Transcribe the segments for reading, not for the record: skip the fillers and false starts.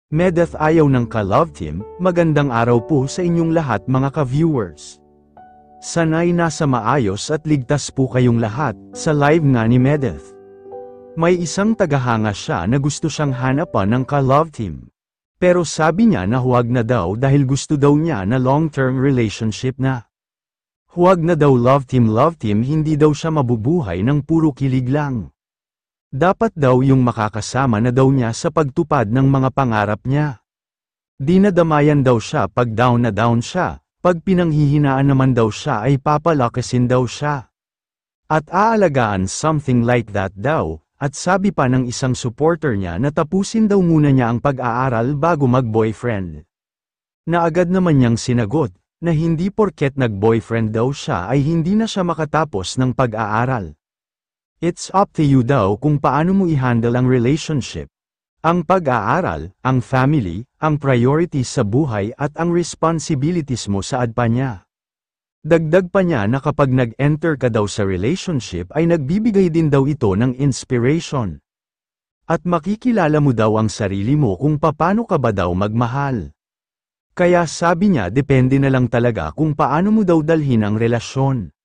Medeth ayaw ng ka-love team, magandang araw po sa inyong lahat mga ka-viewers. Sana'y nasa maayos at ligtas po kayong lahat, sa live nga ni Medeth. May isang tagahanga siya na gusto siyang hanapan ng ka-love team. Pero sabi niya na huwag na daw dahil gusto daw niya na long-term relationship na. Huwag na daw love team hindi daw siya mabubuhay ng puro kilig lang. Dapat daw yung makakasama na daw niya sa pagtupad ng mga pangarap niya. Dinadamayan daw siya pag down na down siya, pag pinanghihinaan naman daw siya ay papalakasin daw siya. At aalagaan something like that daw, at sabi pa ng isang supporter niya na tapusin daw muna niya ang pag-aaral bago mag-boyfriend. Na agad naman niyang sinagot, na hindi porket nag-boyfriend daw siya ay hindi na siya makatapos ng pag-aaral. It's up to you daw kung paano mo i-handle ang relationship. Ang pag-aaral, ang family, ang priorities sa buhay at ang responsibilities mo sa adpa niya. Dagdag pa niya na kapag nag-enter ka daw sa relationship ay nagbibigay din daw ito ng inspiration. At makikilala mo daw ang sarili mo kung paano ka ba daw magmahal. Kaya sabi niya depende na lang talaga kung paano mo daw dalhin ang relasyon.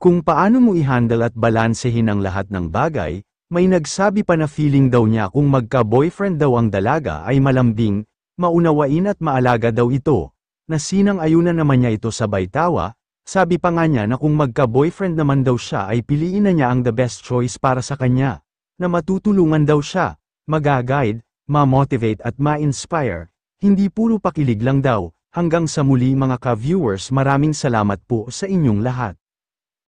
Kung paano mo i-handle at balansehin ang lahat ng bagay, may nagsabi pa na feeling daw niya kung magka-boyfriend daw ang dalaga ay malambing, maunawain at maalaga daw ito, na sinang-ayunan naman niya ito sabay tawa, sabi pa nga niya na kung magka-boyfriend naman daw siya ay piliin na niya ang the best choice para sa kanya, na matutulungan daw siya, mag-guide, ma-motivate at ma-inspire, hindi puro pakilig lang daw, hanggang sa muli mga ka-viewers maraming salamat po sa inyong lahat.